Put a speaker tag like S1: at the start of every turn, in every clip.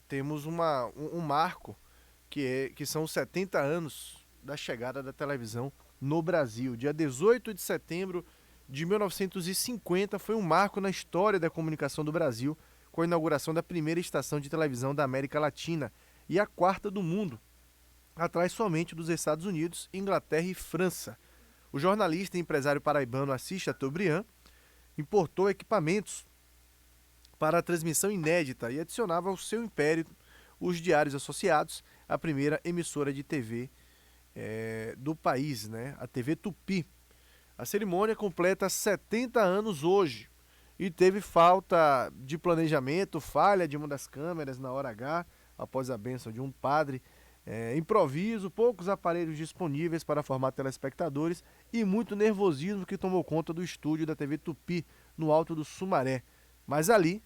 S1: temos um marco que são os 70 anos da chegada da televisão no Brasil. Dia 18 de setembro de 1950 foi um marco na história da comunicação do Brasil, com a inauguração da primeira estação de televisão da América Latina e a quarta do mundo, atrás somente dos Estados Unidos, Inglaterra e França. O jornalista e empresário paraibano Assis Chateaubriand importou equipamentos para a transmissão inédita e adicionava ao seu império os diários associados, a primeira emissora de TV do país, né? A TV Tupi. A cerimônia completa 70 anos hoje e teve falta de planejamento, falha de uma das câmeras na hora H, após a bênção de um padre, improviso, poucos aparelhos disponíveis para formar telespectadores e muito nervosismo que tomou conta do estúdio da TV Tupi, no Alto do Sumaré. Mas ali,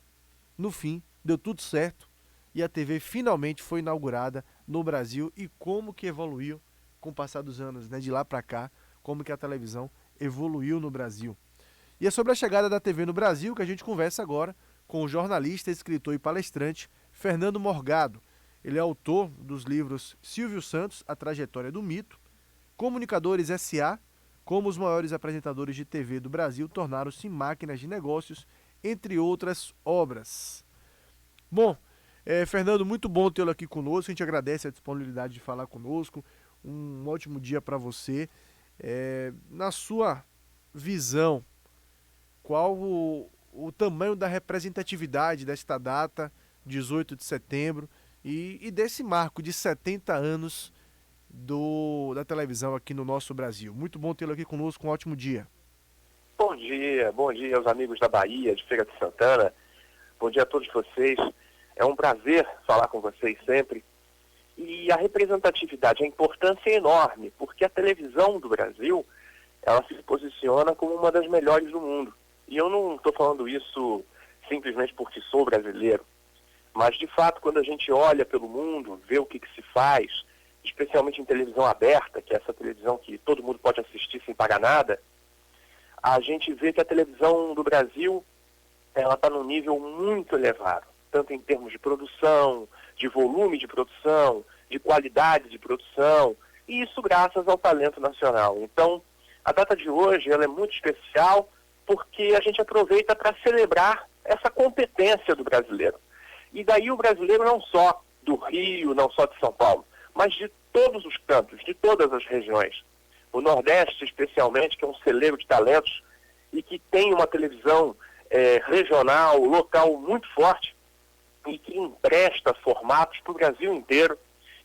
S1: no fim, deu tudo certo e a TV finalmente foi inaugurada no Brasil. E como que evoluiu com o passar dos anos, né? De lá para cá, como que a televisão evoluiu no Brasil. E é sobre a chegada da TV no Brasil que a gente conversa agora com o jornalista, escritor e palestrante Fernando Morgado. Ele é autor dos livros Silvio Santos, A Trajetória do Mito, Comunicadores S.A., Como os maiores apresentadores de TV do Brasil tornaram-se máquinas de negócios, entre outras obras. Bom, Fernando, muito bom tê-lo aqui conosco, a gente agradece a disponibilidade de falar conosco, um ótimo dia para você. Na sua visão, qual o tamanho da representatividade desta data, 18 de setembro, e desse marco de 70 anos da televisão aqui no nosso Brasil? Muito bom tê-lo aqui conosco, um ótimo dia.
S2: Bom dia aos amigos da Bahia, de Feira de Santana. Bom dia a todos vocês. É um prazer falar com vocês sempre. E a representatividade, a importância é enorme, porque a televisão do Brasil, ela se posiciona como uma das melhores do mundo. E eu não estou falando isso simplesmente porque sou brasileiro, mas de fato quando a gente olha pelo mundo, vê o que se faz, especialmente em televisão aberta, que é essa televisão que todo mundo pode assistir sem pagar nada, a gente vê que a televisão do Brasil, ela está num nível muito elevado, tanto em termos de produção, de volume de produção, de qualidade de produção, e isso graças ao talento nacional. Então, a data de hoje ela é muito especial porque a gente aproveita para celebrar essa competência do brasileiro. E daí o brasileiro não só do Rio, não só de São Paulo, mas de todos os cantos, de todas as regiões. O Nordeste, especialmente, que é um celeiro de talentos e que tem uma televisão regional, local muito forte e que empresta formatos para o Brasil inteiro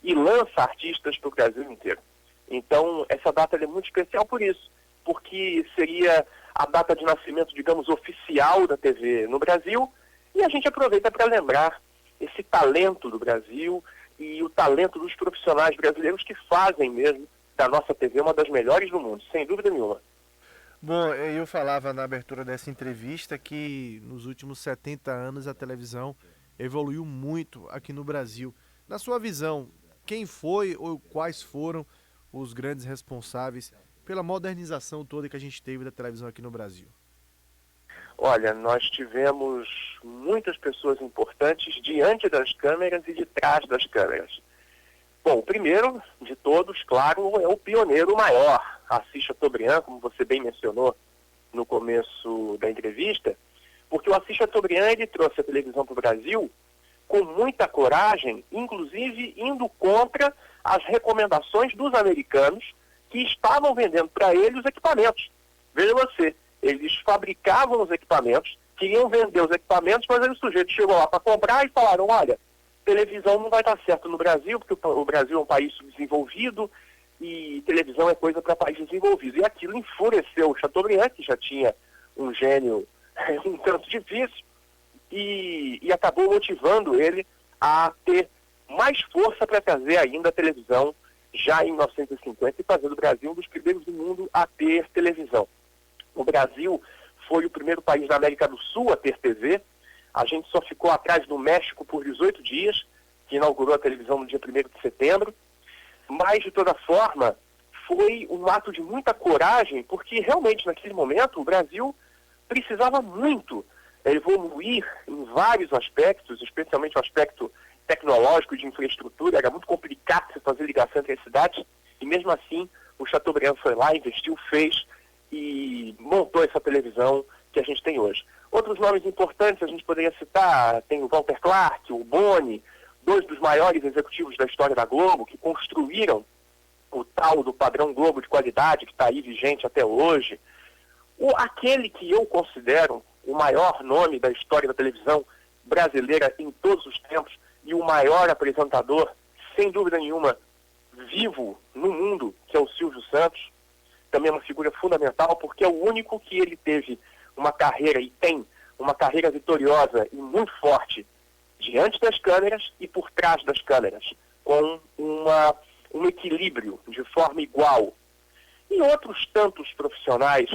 S2: e lança artistas para o Brasil inteiro. Então, essa data é muito especial por isso, porque seria a data de nascimento, digamos, oficial da TV no Brasil, e a gente aproveita para lembrar esse talento do Brasil e o talento dos profissionais brasileiros que fazem mesmo da nossa TV uma das melhores do mundo, sem dúvida nenhuma.
S1: Bom, eu falava na abertura dessa entrevista que nos últimos 70 anos a televisão evoluiu muito aqui no Brasil. Na sua visão, quem foi ou quais foram os grandes responsáveis pela modernização toda que a gente teve da televisão aqui no Brasil?
S2: Olha, nós tivemos muitas pessoas importantes diante das câmeras e de trás das câmeras. Bom, o primeiro de todos, claro, é o pioneiro maior, Assis Chateaubriand, como você bem mencionou no começo da entrevista, porque o Assis Chateaubriand ele trouxe a televisão para o Brasil com muita coragem, inclusive indo contra as recomendações dos americanos que estavam vendendo para ele os equipamentos. Veja você, eles fabricavam os equipamentos, queriam vender os equipamentos, mas aí o sujeito chegou lá para comprar e falaram, olha, televisão não vai dar certo no Brasil, porque o Brasil é um país subdesenvolvido e televisão é coisa para país desenvolvido. E aquilo enfureceu o Chateaubriand, que já tinha um gênio um tanto difícil, e acabou motivando ele a ter mais força para trazer ainda a televisão já em 1950 e fazer do Brasil um dos primeiros do mundo a ter televisão. O Brasil foi o primeiro país da América do Sul a ter TV. A gente só ficou atrás do México por 18 dias, que inaugurou a televisão no dia 1º de setembro. Mas, de toda forma, foi um ato de muita coragem, porque realmente naquele momento o Brasil precisava muito evoluir em vários aspectos, especialmente o aspecto tecnológico de infraestrutura, era muito complicado você fazer ligação entre as cidades, e mesmo assim o Chateaubriand foi lá, investiu, fez e montou essa televisão que a gente tem hoje. Outros nomes importantes a gente poderia citar, tem o Walter Clark, o Boni, dois dos maiores executivos da história da Globo, que construíram o tal do padrão Globo de qualidade, que está aí vigente até hoje. Aquele que eu considero o maior nome da história da televisão brasileira em todos os tempos e o maior apresentador, sem dúvida nenhuma, vivo no mundo, que é o Silvio Santos, também é uma figura fundamental, porque é o único que ele teve uma carreira e tem uma carreira vitoriosa e muito forte diante das câmeras e por trás das câmeras, com um equilíbrio de forma igual. E outros tantos profissionais,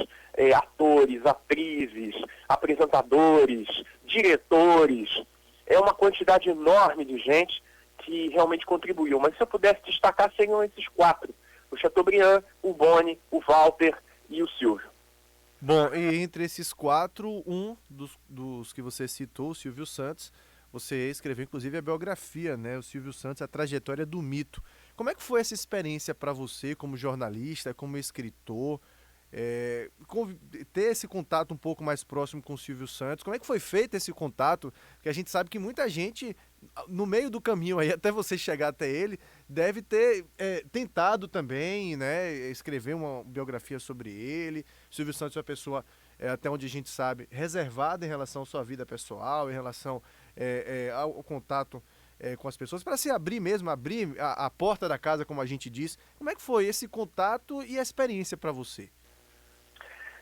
S2: atores, atrizes, apresentadores, diretores, é uma quantidade enorme de gente que realmente contribuiu. Mas se eu pudesse destacar, seriam esses quatro: o Chateaubriand, o Boni, o Walter e o Silvio.
S1: Bom, e entre esses quatro, um dos que você citou, o Silvio Santos, você escreveu inclusive a biografia, né? O Silvio Santos, a trajetória do mito. Como é que foi essa experiência para você como jornalista, como escritor, ter esse contato um pouco mais próximo com o Silvio Santos? Como é que foi feito esse contato? Porque a gente sabe que muita gente, no meio do caminho aí, até você chegar até ele, deve ter tentado também, né, escrever uma biografia sobre ele. O Silvio Santos é uma pessoa, até onde a gente sabe, reservada em relação à sua vida pessoal, em relação ao contato com as pessoas, para se abrir mesmo, abrir a porta da casa, como a gente diz. Como é que foi esse contato e a experiência para você?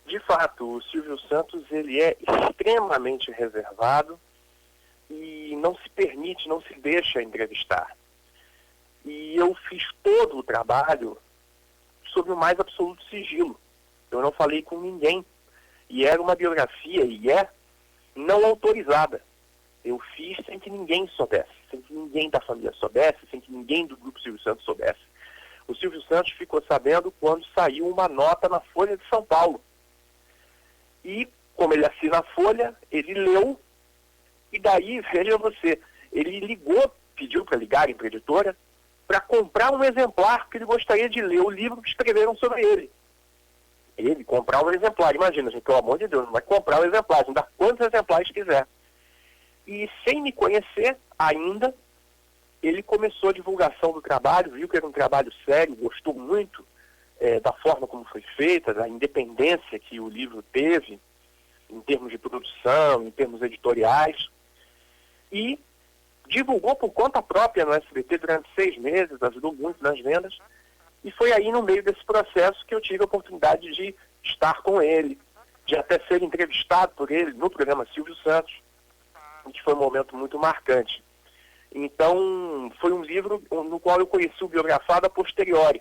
S2: De fato, o Silvio Santos, ele é extremamente reservado e não se permite, não se deixa entrevistar. E eu fiz todo o trabalho sob o mais absoluto sigilo. Eu não falei com ninguém. E era uma biografia, e não autorizada. Eu fiz sem que ninguém soubesse, sem que ninguém da família soubesse, sem que ninguém do Grupo Silvio Santos soubesse. O Silvio Santos ficou sabendo quando saiu uma nota na Folha de São Paulo. E, como ele assina a Folha, ele leu, e daí, veja você, ele ligou, pediu para ligarem para a editora, para comprar um exemplar, que ele gostaria de ler o livro que escreveram sobre ele. Ele comprar um exemplar, imagina, gente, pelo amor de Deus, não vai comprar um exemplar, não dá quantos exemplares quiser. E sem me conhecer ainda, ele começou a divulgação do trabalho, viu que era um trabalho sério, gostou muito da forma como foi feita, da independência que o livro teve, em termos de produção, em termos editoriais, e divulgou por conta própria no SBT durante 6 meses, ajudou muito nas vendas, e foi aí no meio desse processo que eu tive a oportunidade de estar com ele, de até ser entrevistado por ele no programa Silvio Santos, que foi um momento muito marcante. Então, foi um livro no qual eu conheci o biografado a posteriori.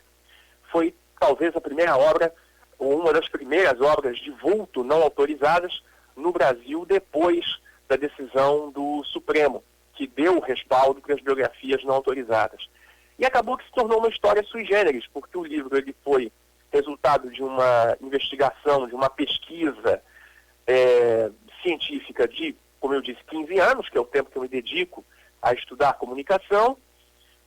S2: Foi talvez a primeira obra, ou uma das primeiras obras de vulto não autorizadas no Brasil depois da decisão do Supremo, que deu o respaldo para as biografias não autorizadas. E acabou que se tornou uma história sui generis, porque o livro ele foi resultado de uma investigação, de uma pesquisa científica de, como eu disse, 15 anos, que é o tempo que eu me dedico a estudar comunicação,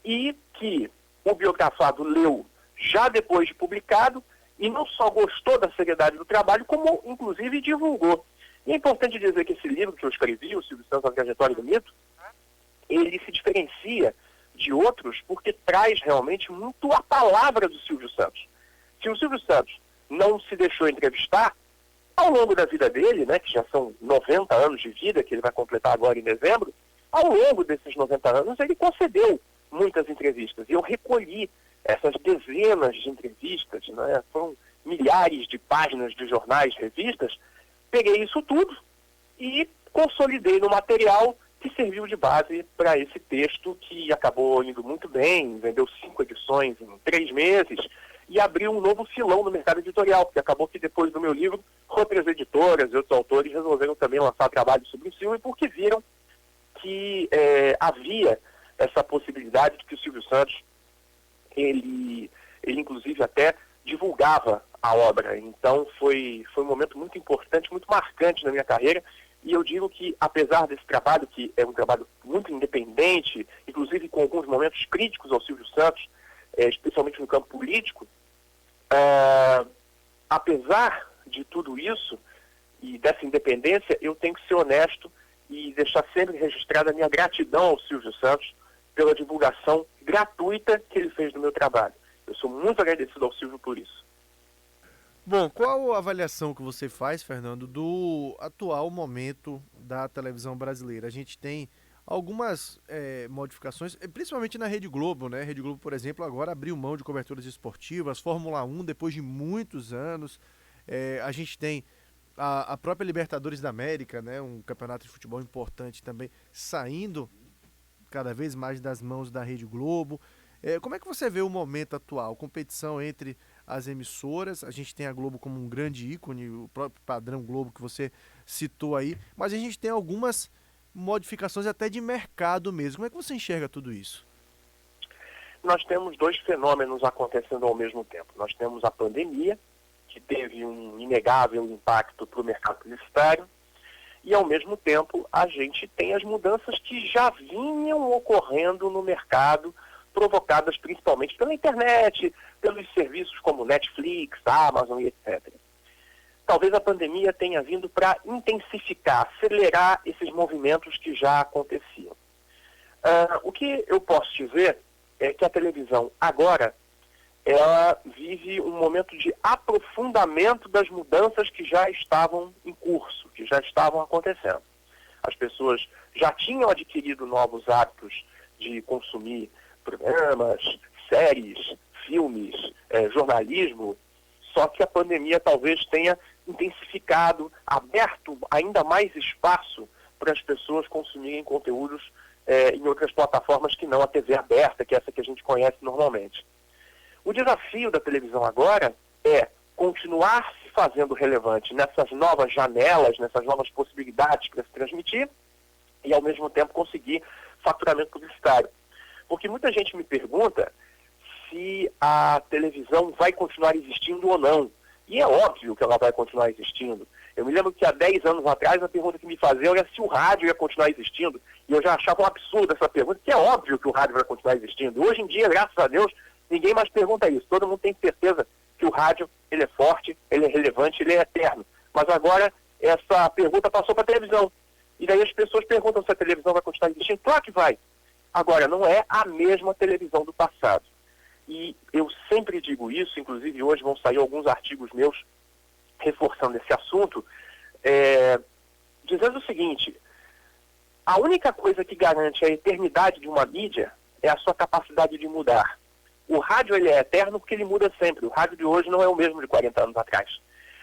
S2: e que o biografado leu já depois de publicado, e não só gostou da seriedade do trabalho, como inclusive divulgou. E é importante dizer que esse livro que eu escrevi, o Silvio Santos, A Trajetória do Mito, ele se diferencia de outros porque traz realmente muito a palavra do Silvio Santos. Se o Silvio Santos não se deixou entrevistar, ao longo da vida dele, né, que já são 90 anos de vida, que ele vai completar agora em dezembro, ao longo desses 90 anos ele concedeu muitas entrevistas. E eu recolhi essas dezenas de entrevistas, né, foram milhares de páginas de jornais, revistas, peguei isso tudo e consolidei no material que serviu de base para esse texto, que acabou indo muito bem, vendeu 5 edições em 3 meses, e abriu um novo filão no mercado editorial, porque acabou que depois do meu livro, outras editoras e outros autores resolveram também lançar trabalho sobre o Silvio, porque viram que havia essa possibilidade de que o Silvio Santos, ele inclusive até divulgava a obra. Então foi um momento muito importante, muito marcante na minha carreira, e eu digo que, apesar desse trabalho, que é um trabalho muito independente, inclusive momentos críticos ao Silvio Santos, especialmente no campo político, apesar de tudo isso e dessa independência, eu tenho que ser honesto e deixar sempre registrada a minha gratidão ao Silvio Santos pela divulgação gratuita que ele fez do meu trabalho. Eu sou muito agradecido ao Silvio por isso.
S1: Bom, qual a avaliação que você faz, Fernando, do atual momento da televisão brasileira? A gente tem algumas modificações, principalmente na Rede Globo, né? A Rede Globo, por exemplo, agora abriu mão de coberturas esportivas, Fórmula 1 depois de muitos anos. A gente tem a própria Libertadores da América, né? Um campeonato de futebol importante também, saindo cada vez mais das mãos da Rede Globo. Como é que você vê o momento atual? Competição entre as emissoras, a gente tem a Globo como um grande ícone, o próprio padrão Globo que você citou aí, mas a gente tem algumas modificações até de mercado mesmo. Como é que você enxerga tudo isso?
S2: Nós temos dois fenômenos acontecendo ao mesmo tempo. Nós temos a pandemia, que teve um inegável impacto para o mercado publicitário, e ao mesmo tempo a gente tem as mudanças que já vinham ocorrendo no mercado, provocadas principalmente pela internet, pelos serviços como Netflix, Amazon e etc. Talvez a pandemia tenha vindo para intensificar, acelerar esses movimentos que já aconteciam. O que eu posso dizer é que a televisão agora, ela vive um momento de aprofundamento das mudanças que já estavam em curso, que já estavam acontecendo. As pessoas já tinham adquirido novos hábitos de consumir programas, séries, filmes, jornalismo, só que a pandemia talvez tenha intensificado, aberto ainda mais espaço para as pessoas consumirem conteúdos em outras plataformas que não a TV aberta, que é essa que a gente conhece normalmente. O desafio da televisão agora é continuar se fazendo relevante nessas novas janelas, nessas novas possibilidades para se transmitir e, ao mesmo tempo, conseguir faturamento publicitário. Porque muita gente me pergunta se a televisão vai continuar existindo ou não. E é óbvio que ela vai continuar existindo. Eu me lembro que há 10 anos atrás a pergunta que me faziam era se o rádio ia continuar existindo. E eu já achava um absurdo essa pergunta, que é óbvio que o rádio vai continuar existindo. Hoje em dia, graças a Deus, ninguém mais pergunta isso. Todo mundo tem certeza que o rádio ele é forte, ele é relevante, ele é eterno. Mas agora essa pergunta passou para a televisão. E daí as pessoas perguntam se a televisão vai continuar existindo. Claro que vai. Agora, não é a mesma televisão do passado. E eu sempre digo isso, inclusive hoje vão sair alguns artigos meus reforçando esse assunto, dizendo o seguinte: a única coisa que garante a eternidade de uma mídia é a sua capacidade de mudar. O rádio ele é eterno porque ele muda sempre. O rádio de hoje não é o mesmo de 40 anos atrás.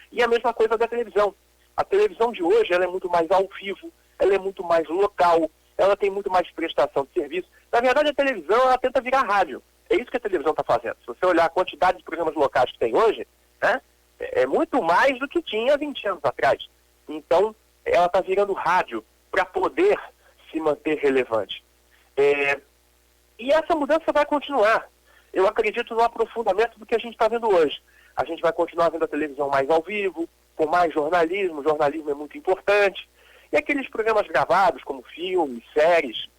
S2: E a mesma coisa da televisão. A televisão de hoje ela é muito mais ao vivo, ela é muito mais local, ela tem muito mais prestação de serviço. Na verdade, a televisão ela tenta virar rádio. É isso que a televisão está fazendo. Se você olhar a quantidade de programas locais que tem hoje, né, é muito mais do que tinha 20 anos atrás. Então, ela está virando rádio para poder se manter relevante. E essa mudança vai continuar. Eu acredito no aprofundamento do que a gente está vendo hoje. A gente vai continuar vendo a televisão mais ao vivo, com mais jornalismo. O jornalismo é muito importante. E aqueles programas gravados, como filmes, séries,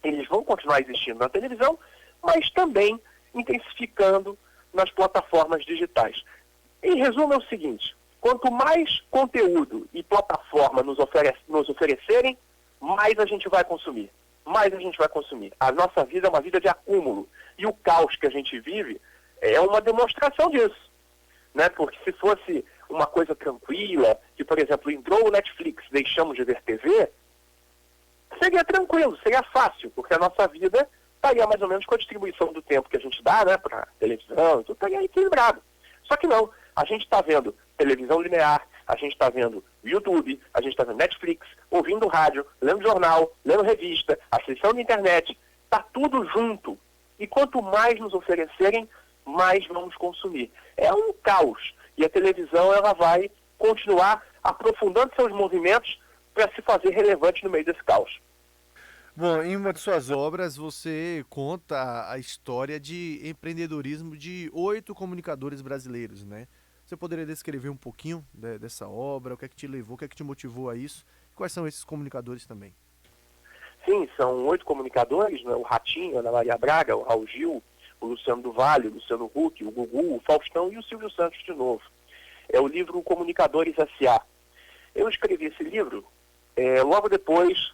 S2: eles vão continuar existindo na televisão, mas também intensificando nas plataformas digitais. Em resumo, é o seguinte: quanto mais conteúdo e plataforma nos oferecerem, mais a gente vai consumir. Mais a gente vai consumir. A nossa vida é uma vida de acúmulo. E o caos que a gente vive é uma demonstração disso. Né? Porque se fosse uma coisa tranquila, que, por exemplo, entrou o Netflix, deixamos de ver TV, seria tranquilo, seria fácil, porque a nossa vida estaria mais ou menos com a distribuição do tempo que a gente dá, né, para televisão, tudo estaria equilibrado. Só que não, a gente está vendo televisão linear, a gente está vendo YouTube, a gente está vendo Netflix, ouvindo rádio, lendo jornal, lendo revista, acessando a internet, está tudo junto. E quanto mais nos oferecerem, mais vamos consumir. É um caos. E a televisão ela vai continuar aprofundando seus movimentos para se fazer relevante no meio desse caos.
S1: Bom, em uma de suas obras você conta a história de empreendedorismo de 8 comunicadores brasileiros, né? Você poderia descrever um pouquinho dessa obra, o que é que te levou, o que é que te motivou a isso? Quais são esses comunicadores também?
S2: Sim, são 8 comunicadores, né? O Ratinho, a Ana Maria Braga, o Raul Gil, o Luciano do Vale, o Luciano Huck, o Gugu, o Faustão e o Silvio Santos de novo. É o livro Comunicadores S.A. Eu escrevi esse livro logo depois,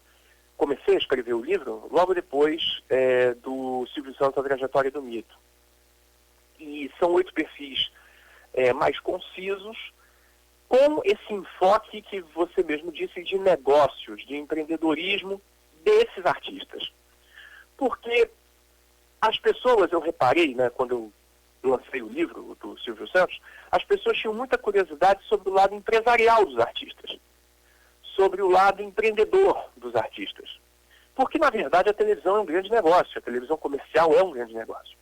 S2: comecei a escrever o livro, logo depois do Silvio Santos, A Trajetória do Mito. E são 8 perfis mais concisos, com esse enfoque que você mesmo disse de negócios, de empreendedorismo desses artistas. Porque as pessoas, eu reparei, né, quando eu lancei o livro do Silvio Santos, as pessoas tinham muita curiosidade sobre o lado empresarial dos artistas, sobre o lado empreendedor dos artistas. Porque, na verdade, a televisão é um grande negócio, a televisão comercial é um grande negócio.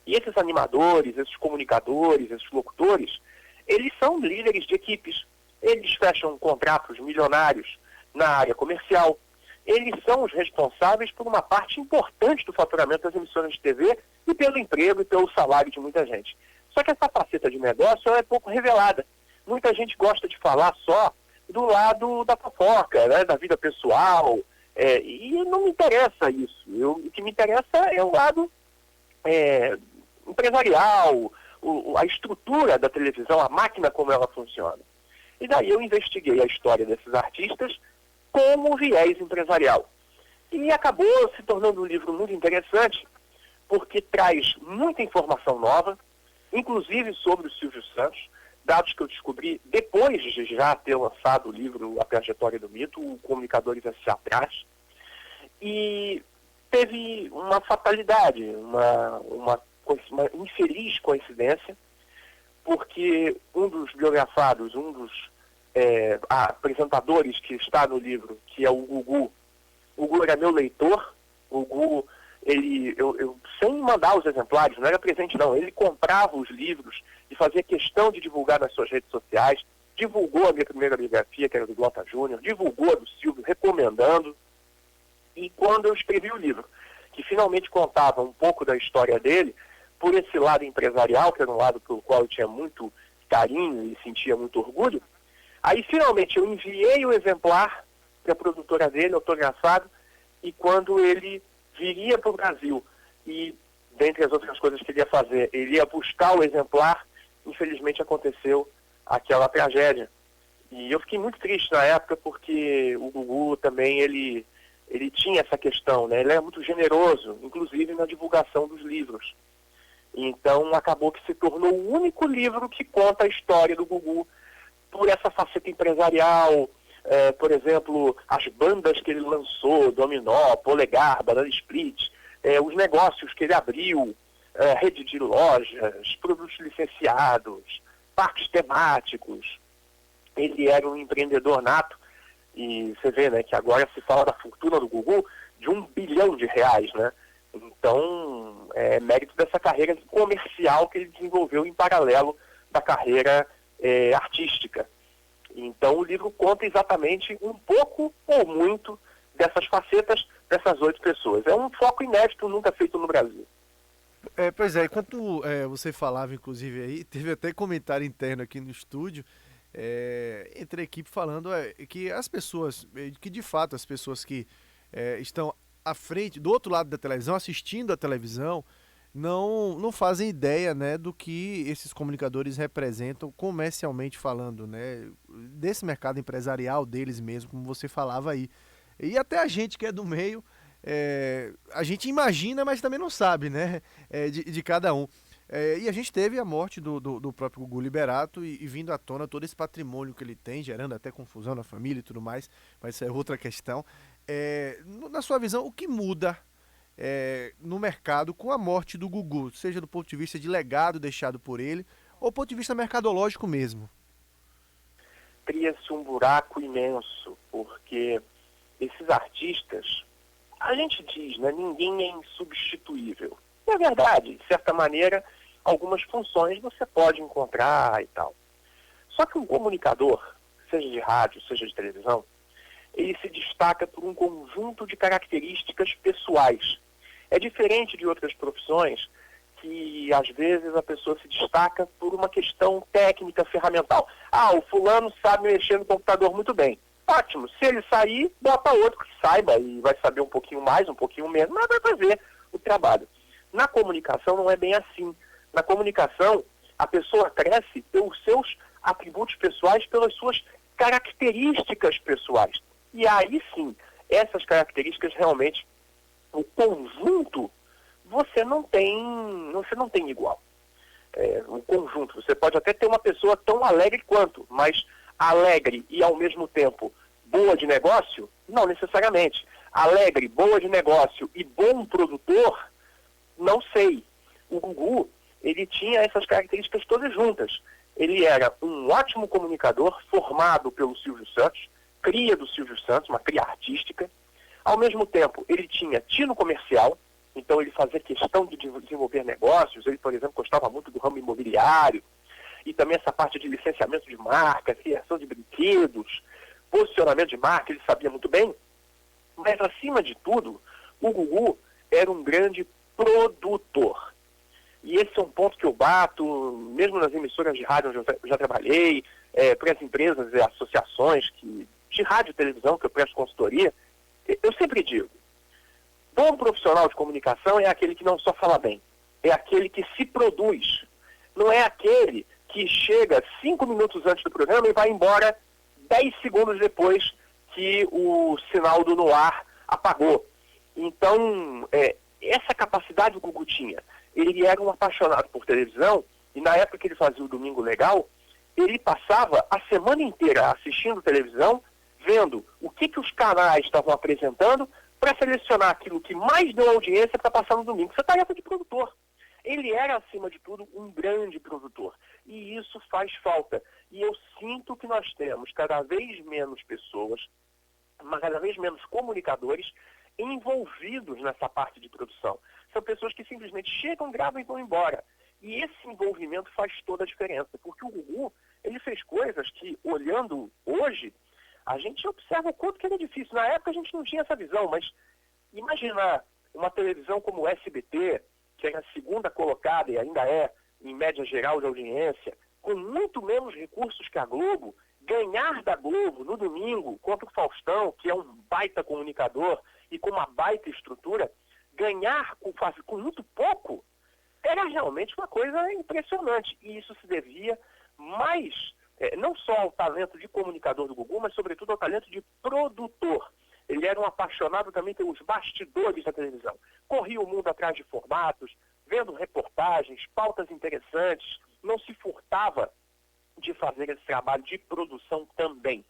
S2: E esses animadores, esses comunicadores, esses locutores, eles são líderes de equipes. Eles fecham contratos milionários na área comercial. Eles são os responsáveis por uma parte importante do faturamento das emissoras de TV e pelo emprego e pelo salário de muita gente. Só que essa faceta de negócio é pouco revelada. Muita gente gosta de falar só do lado da fofoca, né, da vida pessoal, e não me interessa isso. O que me interessa é o lado empresarial, a estrutura da televisão, a máquina como ela funciona. E daí eu investiguei a história desses artistas como viés empresarial. E acabou se tornando um livro muito interessante, porque traz muita informação nova, inclusive sobre o Silvio Santos, dados que eu descobri depois de já ter lançado o livro A Trajetória do Mito, o Comunicadores S.A. atrás. E teve uma fatalidade, uma infeliz coincidência, porque um dos biografados, um dos apresentadores que está no livro, que é o Gugu era meu leitor. O Gugu, eu sem mandar os exemplares, não era presente não, ele comprava os livros e fazia questão de divulgar nas suas redes sociais, divulgou a minha primeira biografia, que era do Glota Júnior, divulgou a do Silvio, recomendando. E quando eu escrevi o livro, que finalmente contava um pouco da história dele, por esse lado empresarial, que era um lado pelo qual eu tinha muito carinho e sentia muito orgulho, aí finalmente eu enviei o exemplar para a produtora dele, autografado, e quando ele viria para o Brasil e, dentre as outras coisas que ele ia fazer, ele ia buscar o exemplar, infelizmente aconteceu aquela tragédia. E eu fiquei muito triste na época, porque o Gugu também, ele tinha essa questão, né? Ele é muito generoso, inclusive na divulgação dos livros. Então acabou que se tornou o único livro que conta a história do Gugu por essa faceta empresarial, por exemplo, as bandas que ele lançou, Dominó, Polegar, Banana Split, os negócios que ele abriu, rede de lojas, produtos licenciados, parques temáticos. Ele era um empreendedor nato, e você vê, né, que agora se fala da fortuna do Gugu de R$1 bilhão, né? Então, é mérito dessa carreira comercial que ele desenvolveu em paralelo da carreira artística. Então, o livro conta exatamente um pouco ou muito dessas facetas dessas 8 pessoas. É um foco inédito, nunca feito no Brasil.
S1: Pois é, enquanto você falava, inclusive, aí, teve até comentário interno aqui no estúdio, entre a equipe falando que as pessoas, que de fato as pessoas que estão à frente, do outro lado da televisão, assistindo a televisão, não fazem ideia, né, do que esses comunicadores representam comercialmente falando, né, desse mercado empresarial deles mesmo, como você falava aí. E até a gente que é do meio, a gente imagina, mas também não sabe, né, de cada um. E a gente teve a morte do próprio Gugu Liberato e vindo à tona todo esse patrimônio que ele tem, gerando até confusão na família e tudo mais, mas isso é outra questão. Na sua visão, o que muda no mercado com a morte do Gugu, seja do ponto de vista de legado deixado por ele, ou do ponto de vista mercadológico mesmo?
S2: Cria-se um buraco imenso, porque esses artistas, a gente diz, né, ninguém é insubstituível. E é verdade, de certa maneira, algumas funções você pode encontrar e tal. Só que um comunicador, seja de rádio, seja de televisão, ele se destaca por um conjunto de características pessoais. É diferente de outras profissões que, às vezes, a pessoa se destaca por uma questão técnica, ferramental. O fulano sabe mexer no computador muito bem. ótimo. Se ele sair, bota outro que saiba e vai saber um pouquinho mais, um pouquinho menos, mas vai fazer o trabalho. Na comunicação não é bem assim. Na comunicação, a pessoa cresce pelos seus atributos pessoais, pelas suas características pessoais. E aí sim, essas características realmente, o conjunto, você não tem igual. O conjunto, você pode até ter uma pessoa tão alegre quanto, mas alegre e ao mesmo tempo boa de negócio, não necessariamente. Alegre, boa de negócio e bom produtor, não sei. O Gugu, ele tinha essas características todas juntas. Ele era um ótimo comunicador, formado pelo Silvio Santos, cria do Silvio Santos, uma cria artística. Ao mesmo tempo, ele tinha tino comercial, então ele fazia questão de desenvolver negócios. Ele, por exemplo, gostava muito do ramo imobiliário, e também essa parte de licenciamento de marca, criação de brinquedos, posicionamento de marca, ele sabia muito bem. Mas, acima de tudo, o Gugu era um grande produtor. E esse é um ponto que eu bato, mesmo nas emissoras de rádio onde eu já trabalhei, para as empresas e associações de rádio e televisão que eu presto consultoria, eu sempre digo, bom profissional de comunicação é aquele que não só fala bem, é aquele que se produz. Não é aquele que chega 5 minutos antes do programa e vai embora 10 segundos depois que o sinal do no ar apagou. Então, essa capacidade o Gugu tinha. Ele era um apaixonado por televisão e na época que ele fazia o Domingo Legal, ele passava a semana inteira assistindo televisão, vendo o que os canais estavam apresentando para selecionar aquilo que mais deu audiência para passar no domingo. Isso é tarefa de produtor. Ele era, acima de tudo, um grande produtor. E isso faz falta. E eu sinto que nós temos cada vez menos pessoas, cada vez menos comunicadores envolvidos nessa parte de produção. São pessoas que simplesmente chegam, gravam e vão embora. E esse envolvimento faz toda a diferença. Porque o Gugu, ele fez coisas que, olhando hoje, a gente observa o quanto que era difícil. Na época a gente não tinha essa visão, mas imaginar uma televisão como o SBT, que era a segunda colocada e ainda é, em média geral de audiência, com muito menos recursos que a Globo, ganhar da Globo no domingo contra o Faustão, que é um baita comunicador e com uma baita estrutura, ganhar com muito pouco, era realmente uma coisa impressionante. E isso se devia mais, não só ao talento de comunicador do Gugu, mas sobretudo ao talento de produtor. Ele era um apaixonado também pelos bastidores da televisão. Corria o mundo atrás de formatos, vendo reportagens, pautas interessantes, não se furtava de fazer esse trabalho de produção também.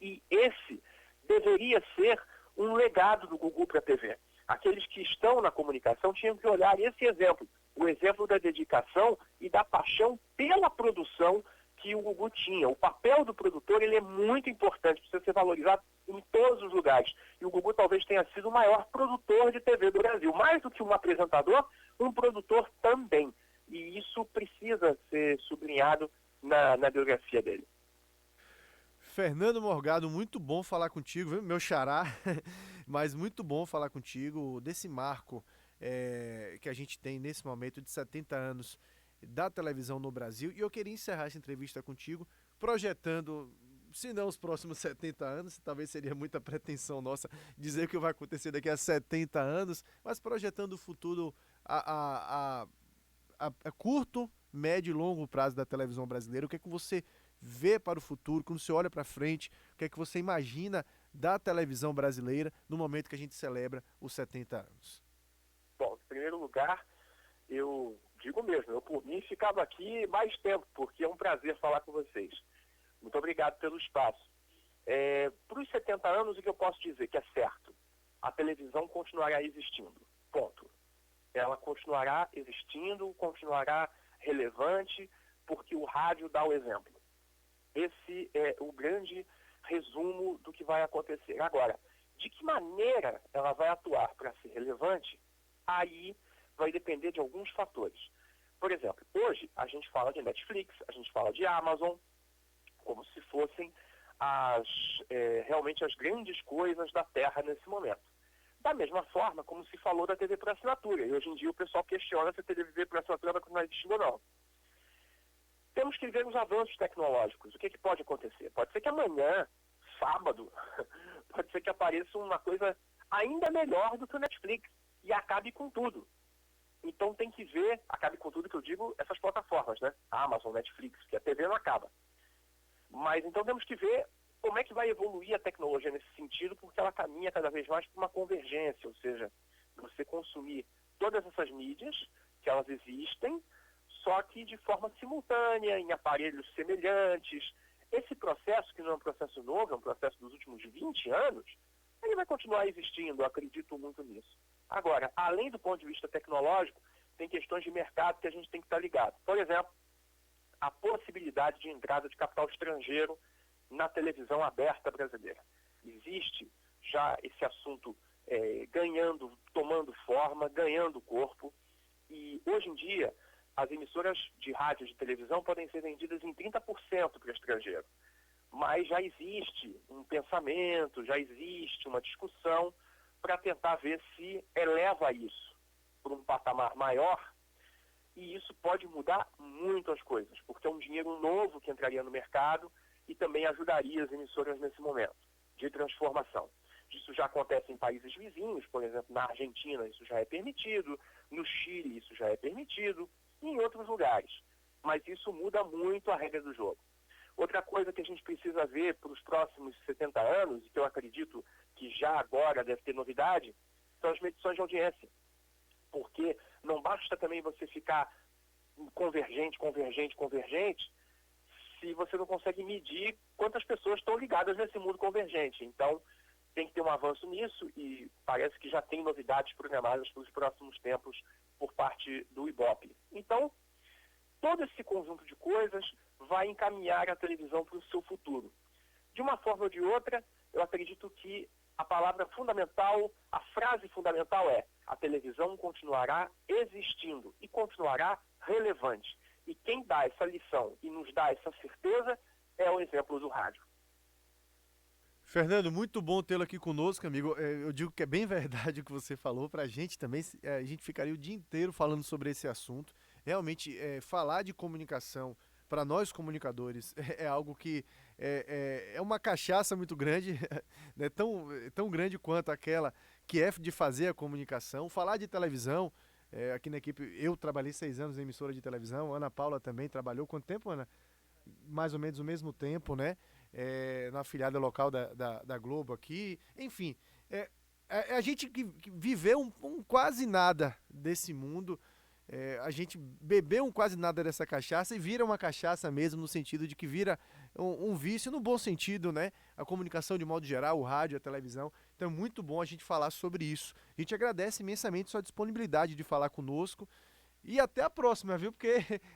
S2: E esse deveria ser um legado do Gugu para a TV. Aqueles que estão na comunicação tinham que olhar esse exemplo, o exemplo da dedicação e da paixão pela produção que o Gugu tinha. O papel do produtor, ele é muito importante, precisa ser valorizado em todos os lugares. E o Gugu talvez tenha sido o maior produtor de TV do Brasil. Mais do que um apresentador, um produtor também. E isso precisa ser sublinhado na biografia dele.
S1: Fernando Morgado, muito bom falar contigo, viu? Meu xará, mas muito bom falar contigo desse marco que a gente tem nesse momento de 70 anos da televisão no Brasil. E eu queria encerrar essa entrevista contigo projetando, se não os próximos 70 anos, talvez seria muita pretensão nossa dizer o que vai acontecer daqui a 70 anos, mas projetando o futuro a curto, médio e longo prazo da televisão brasileira. O que é que você vê para o futuro, quando você olha para frente, o que é que você imagina da televisão brasileira no momento que a gente celebra os 70 anos?
S2: Bom, em primeiro lugar, eu digo mesmo, eu por mim ficava aqui mais tempo, porque é um prazer falar com vocês. Muito obrigado pelo espaço. Para os 70 anos, o que eu posso dizer que é certo? A televisão continuará existindo. Ponto. Ela continuará existindo, continuará relevante, porque o rádio dá o exemplo. Esse é o grande resumo do que vai acontecer. Agora, de que maneira ela vai atuar para ser relevante, aí vai depender de alguns fatores. Por exemplo, hoje a gente fala de Netflix, a gente fala de Amazon, como se fossem realmente as grandes coisas da Terra nesse momento. Da mesma forma como se falou da TV por assinatura. E hoje em dia o pessoal questiona se a TV por assinatura vai continuar existindo ou não. Temos que ver os avanços tecnológicos. O que pode acontecer? Pode ser que amanhã sábado, pode ser que apareça uma coisa ainda melhor do que o Netflix e acabe com tudo. Então tem que ver, acabe com tudo que eu digo, essas plataformas, né? A Amazon, Netflix, que a TV não acaba. Mas então temos que ver como é que vai evoluir a tecnologia nesse sentido, porque ela caminha cada vez mais para uma convergência, ou seja, você consumir todas essas mídias, que elas existem, só que de forma simultânea, em aparelhos semelhantes. Esse processo, que não é um processo novo, é um processo dos últimos 20 anos, ele vai continuar existindo, eu acredito muito nisso. Agora, além do ponto de vista tecnológico, tem questões de mercado que a gente tem que estar ligado. Por exemplo, a possibilidade de entrada de capital estrangeiro na televisão aberta brasileira. Existe já esse assunto ganhando, tomando forma, ganhando corpo, e hoje em dia as emissoras de rádio e de televisão podem ser vendidas em 30% para o estrangeiro. Mas já existe um pensamento, já existe uma discussão para tentar ver se eleva isso para um patamar maior, e isso pode mudar muito as coisas, porque é um dinheiro novo que entraria no mercado e também ajudaria as emissoras nesse momento de transformação. Isso já acontece em países vizinhos, por exemplo, na Argentina isso já é permitido, no Chile isso já é permitido, e em outros lugares. Mas isso muda muito a regra do jogo. Outra coisa que a gente precisa ver para os próximos 70 anos, e que eu acredito que já agora deve ter novidade, são as medições de audiência. Porque não basta também você ficar convergente, se você não consegue medir quantas pessoas estão ligadas nesse mundo convergente. Então, tem que ter um avanço nisso e parece que já tem novidades programadas para os próximos tempos por parte do Ibope. Então, todo esse conjunto de coisas vai encaminhar a televisão para o seu futuro. De uma forma ou de outra, eu acredito que a palavra fundamental, a frase fundamental é: a televisão continuará existindo e continuará relevante. E quem dá essa lição e nos dá essa certeza é o exemplo do rádio.
S1: Fernando, muito bom tê-lo aqui conosco, amigo. Eu digo que é bem verdade o que você falou. Para a gente também, a gente ficaria o dia inteiro falando sobre esse assunto. Realmente, falar de comunicação para nós comunicadores é algo que é uma cachaça muito grande, né? Tão grande quanto aquela que é de fazer a comunicação. Falar de televisão, aqui na equipe, eu trabalhei 6 anos em emissora de televisão, a Ana Paula também trabalhou. Quanto tempo, Ana? Mais ou menos o mesmo tempo, né? Na afiliada local da Globo aqui. Enfim, a gente que viveu um quase nada desse mundo. A gente bebeu um quase nada dessa cachaça e vira uma cachaça mesmo, no sentido de que vira um vício no bom sentido, né? A comunicação de modo geral, o rádio, a televisão. Então é muito bom a gente falar sobre isso. A gente agradece imensamente sua disponibilidade de falar conosco. E até a próxima, viu? Porque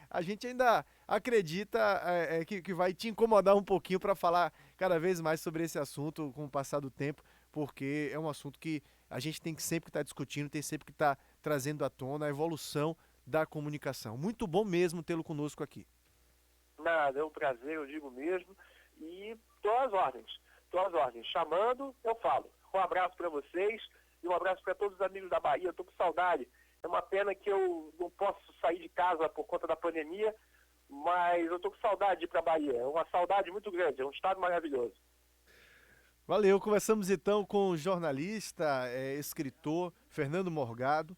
S1: a gente ainda acredita que vai te incomodar um pouquinho para falar cada vez mais sobre esse assunto com o passar do tempo, porque é um assunto que a gente tem que sempre estar discutindo, tem sempre que estar trazendo à tona a evolução da comunicação. Muito bom mesmo tê-lo conosco aqui.
S2: Nada, é um prazer, eu digo mesmo. E estou às ordens. Chamando, eu falo. Um abraço para vocês e um abraço para todos os amigos da Bahia. Estou com saudade. É uma pena que eu não posso sair de casa por conta da pandemia, mas eu estou com saudade de ir para a Bahia. É uma saudade muito grande, é um estado maravilhoso.
S1: Valeu, conversamos então com o jornalista, escritor Fernando Morgado.